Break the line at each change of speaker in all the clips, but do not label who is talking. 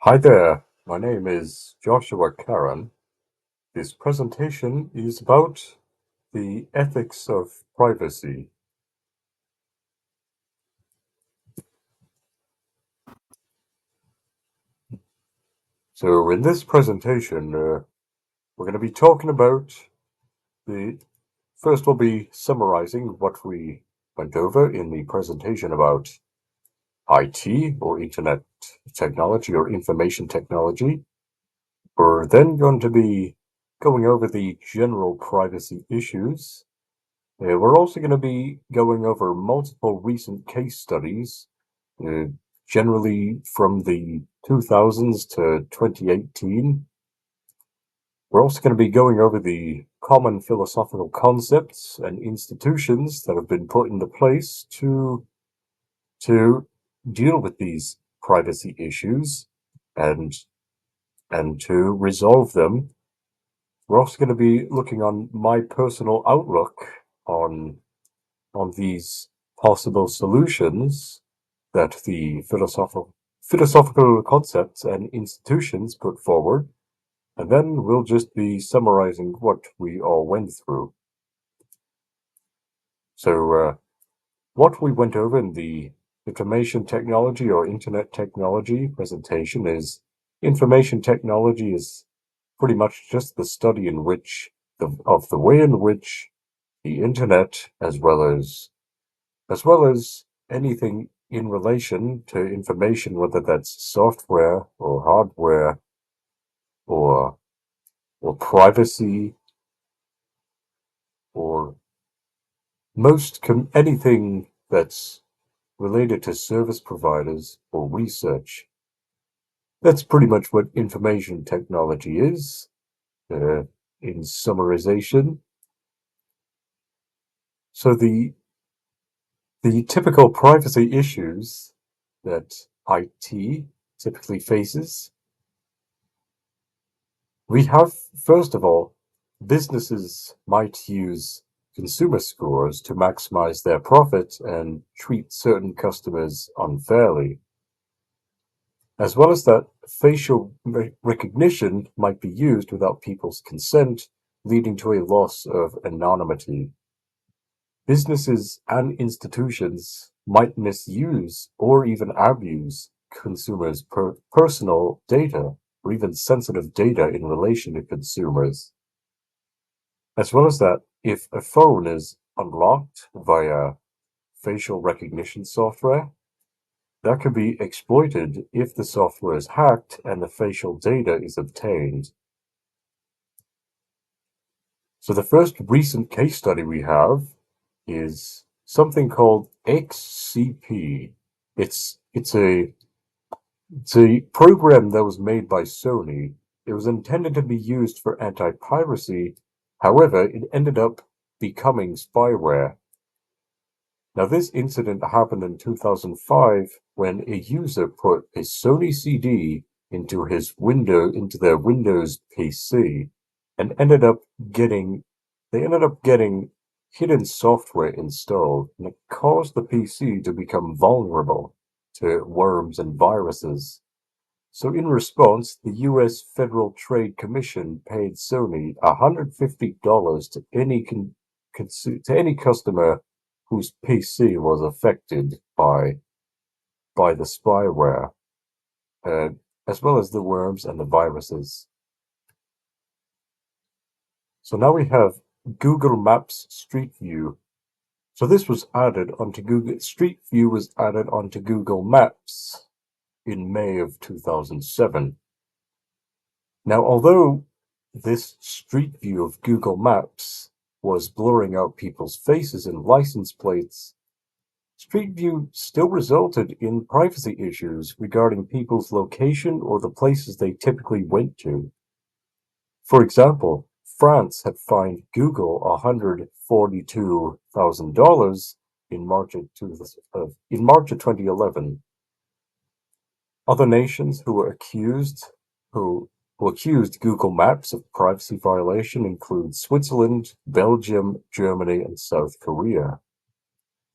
Hi there, my name is Joshua Karan. This presentation is about the ethics of privacy. So in this presentation, we're going to be talking about the first we'll be summarizing what we went over in the presentation about IT or Internet technology or information technology. We're then going to be going over the general privacy issues. We're also going to be going over multiple recent case studies, uh, generally from the 2000s to 2018. We're also going to be going over the common philosophical concepts and institutions that have been put into place to deal with these privacy issues and and to resolve them. We're also going to be looking on my personal outlook on on these possible solutions that the philosophical concepts and institutions put forward, and then we'll just be summarizing what we all went through. So, what we went over in the information technology or internet technology presentation is information technology is pretty much just the study in which of the way in which the internet as well as anything in relation to information, whether that's software or hardware or or privacy or anything that's related to service providers or research. That's pretty much what information technology is, uh, in summarization. So the typical privacy issues that IT typically faces. We have, first of all, businesses might use consumer scores to maximize their profit and treat certain customers unfairly. As well as that, facial recognition might be used without people's consent, leading to a loss of anonymity. Businesses and institutions might misuse or even abuse consumers' personal data or even sensitive data in relation to consumers. As well as that, if a phone is unlocked via facial recognition software, that can be exploited if the software is hacked and the facial data is obtained. So the first recent case study we have is something called XCP. It's a program that was made by Sony. It was intended to be used for anti-piracy. However, it ended up becoming spyware. Now, this incident happened in 2005 when a user put a Sony CD into their Windows PC and they ended up getting hidden software installed, and it caused the PC to become vulnerable to worms and viruses. So in response, the US Federal Trade Commission paid Sony $150 to any customer whose PC was affected by the spyware, uh, as well as the worms and the viruses. So now we have Google Maps Street View. So this was added onto Google Street View was added onto Google Maps in May of 2007. Now, although this Street View of Google Maps was blurring out people's faces and license plates, Street View still resulted in privacy issues regarding people's location or the places they typically went to. For example, France had fined Google $142,000 in March of 2011. Other nations who who accused Google Maps of privacy violation include Switzerland, Belgium, Germany, and South Korea.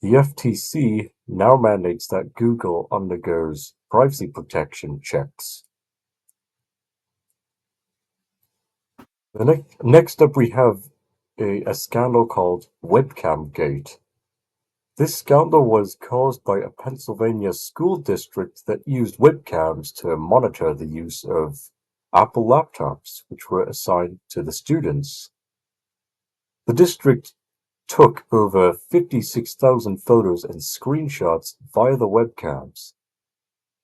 The FTC now mandates that Google undergoes privacy protection checks. Next up, we have a scandal called Webcam Gate. This scandal was caused by a Pennsylvania school district that used webcams to monitor the use of Apple laptops, which were assigned to the students. The district took over 56,000 photos and screenshots via the webcams.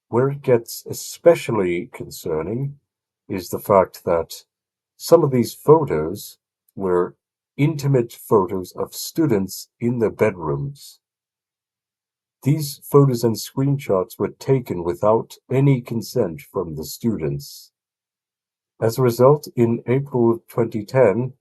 Where it gets especially concerning is the fact that some of these photos were intimate photos of students in their bedrooms. These photos and screenshots were taken without any consent from the students. As a result, in April of 2010,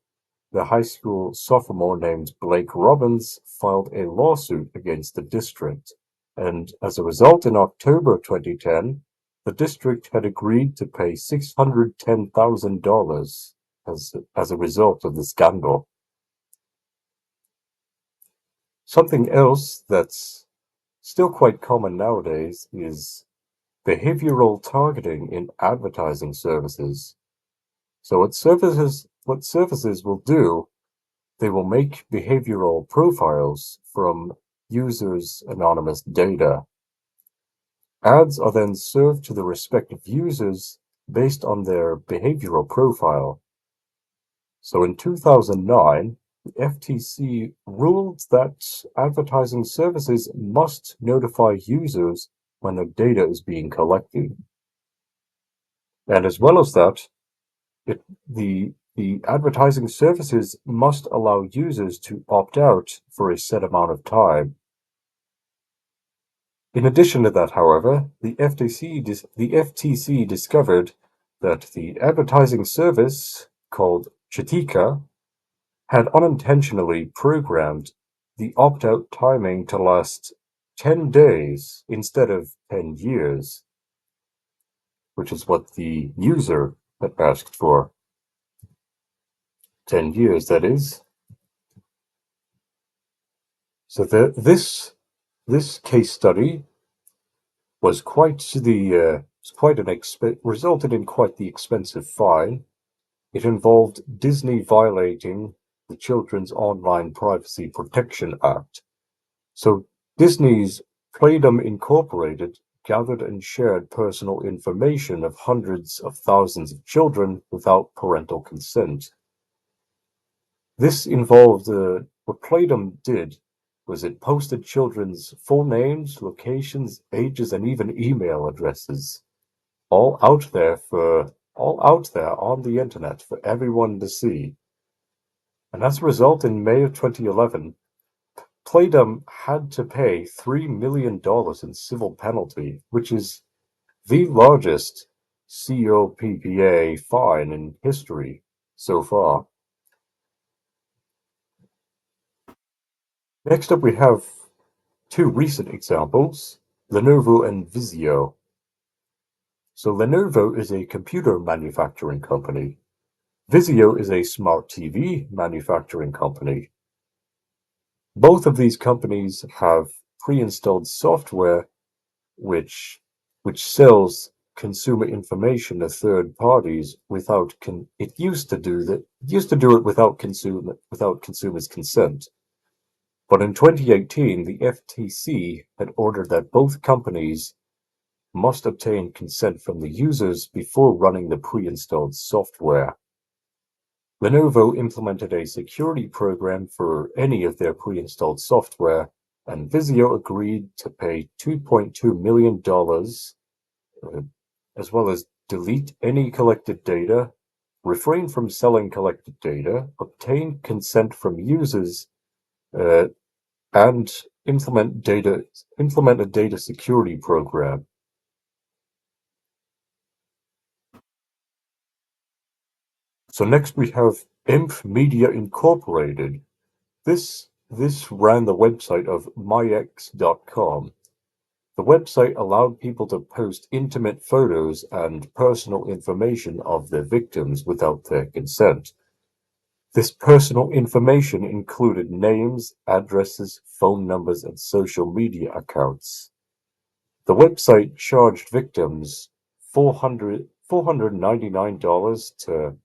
the high school sophomore named Blake Robbins filed a lawsuit against the district. And as a result, in October 2010, the district had agreed to pay $610,000 as a result of the scandal. Something else that's still quite common nowadays is behavioral targeting in advertising services. So what services will do, they will make behavioral profiles from users' anonymous data. Ads are then served to the respective users based on their behavioral profile. So in 2009, the FTC ruled that advertising services must notify users when their data is being collected. And as well as that, the advertising services must allow users to opt out for a set amount of time. In addition to that, however, the FTC discovered that the advertising service called Chitika had unintentionally programmed the opt-out timing to last 10 days instead of 10 years, which is what the user had asked for. 10 years, that is. So this case study was resulted in quite the expensive fine. It involved Disney violating the Children's Online Privacy Protection Act. So Disney's Playdom Incorporated gathered and shared personal information of hundreds of thousands of children without parental consent. This involved what Playdom did was it posted children's full names, locations, ages, and even email addresses, all out there on the internet for everyone to see. And as a result, in May of 2011, Playdom had to pay $3 million in civil penalty, which is the largest COPPA fine in history so far. Next up, we have two recent examples, Lenovo and Vizio. So Lenovo is a computer manufacturing company. Vizio is a smart TV manufacturing company. Both of these companies have pre-installed software which sells consumer information to third parties without it used to do it without consumers' consent. But in 2018, the FTC had ordered that both companies must obtain consent from the users before running the pre-installed software. Lenovo implemented a security program for any of their pre-installed software, and Vizio agreed to pay $2.2 million, as well as delete any collected data, refrain from selling collected data, obtain consent from users, and implement a data security program. So next we have Imp Media Incorporated. This ran the website of myx.com. The website allowed people to post intimate photos and personal information of their victims without their consent. This personal information included names, addresses, phone numbers, and social media accounts. The website charged victims $499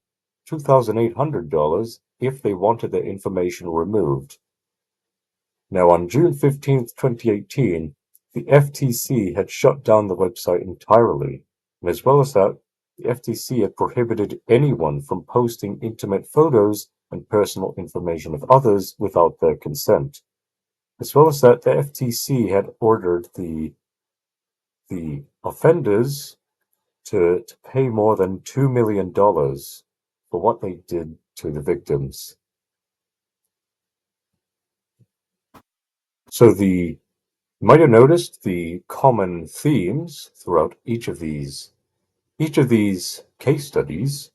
to $2,800 if they wanted their information removed. Now, on June 15th, 2018, the FTC had shut down the website entirely, and as well as that, the FTC had prohibited anyone from posting intimate photos and personal information of others without their consent. As well as that, the FTC had ordered the offenders to pay more than $2 million for what they did to the victims. So you might have noticed the common themes throughout each of these case studies.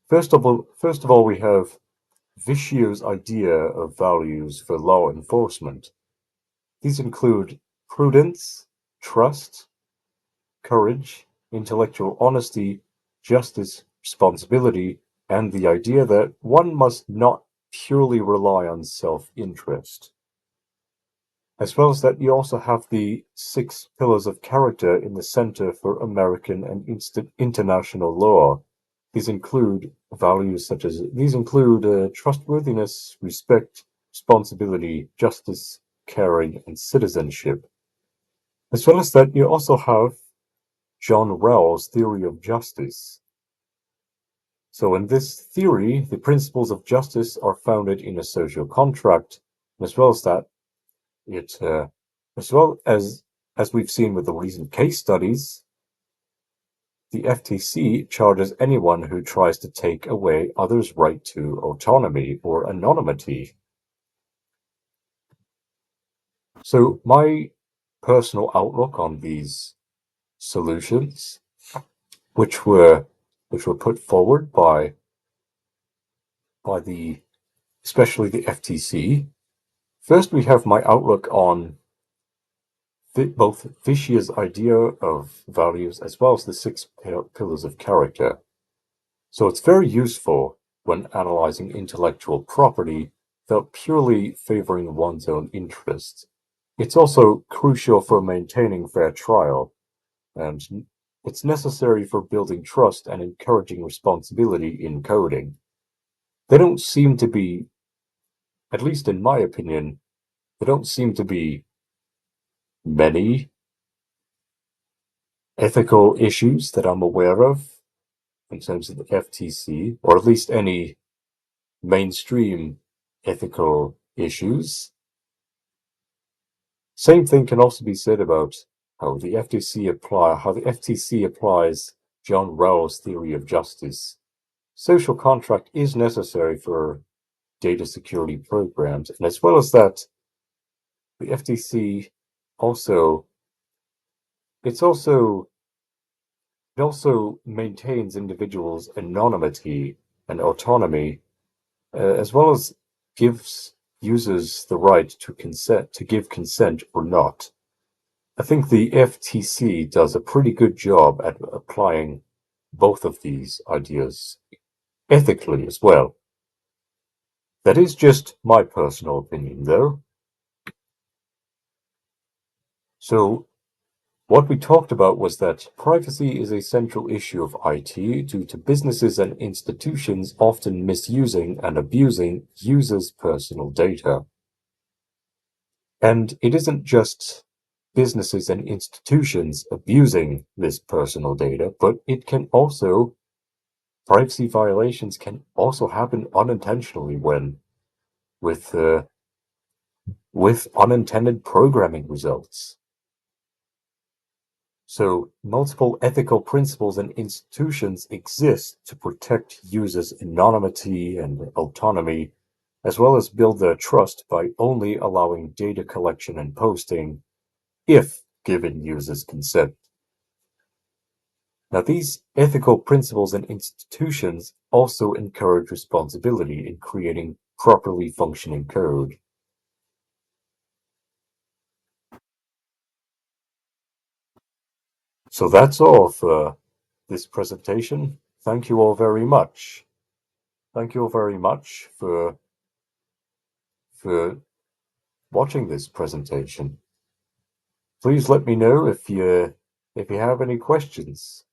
First of all, we have Viccio's idea of values for law enforcement. These include prudence, trust, courage, intellectual honesty, justice, responsibility, and the idea that one must not purely rely on self-interest. As well as that, you also have the 6 pillars of character in the Center for American and International Law. These include trustworthiness, respect, responsibility, justice, caring, and citizenship. As well as that, you also have John Rawls' theory of justice. So in this theory, the principles of justice are founded in a social contract, and as well as that, as well as we've seen with the recent case studies, the FTC charges anyone who tries to take away others' right to autonomy or anonymity. So my personal outlook on these solutions, which were put forward by especially the FTC. First, we have my outlook on both Viccio's idea of values as well as the 6 pillars of character. So it's very useful when analyzing intellectual property without purely favoring one's own interests. It's also crucial for maintaining fair trial, and it's necessary for building trust and encouraging responsibility in coding. They don't seem to be, at least in my opinion, there don't seem to be many ethical issues that I'm aware of in terms of the FTC, or at least any mainstream ethical issues. Same thing can also be said about how the FTC applies John Rawls' theory of justice. Social contract is necessary for data security programs, and as well as that, the FTC also maintains individuals' anonymity and autonomy, as well as gives users the right to give consent or not. I think the FTC does a pretty good job at applying both of these ideas ethically as well. That is just my personal opinion, though. So what we talked about was that privacy is a central issue of IT due to businesses and institutions often misusing and abusing users' personal data. And it isn't just businesses and institutions abusing this personal data, but privacy violations can also happen unintentionally with unintended programming results. So multiple ethical principles and institutions exist to protect users' anonymity and autonomy, as well as build their trust by only allowing data collection and posting if given users' consent. Now, these ethical principles and institutions also encourage responsibility in creating properly functioning code. So that's all for this presentation. Thank you all very much. Thank you all very much for watching this presentation. Please let me know if you have any questions.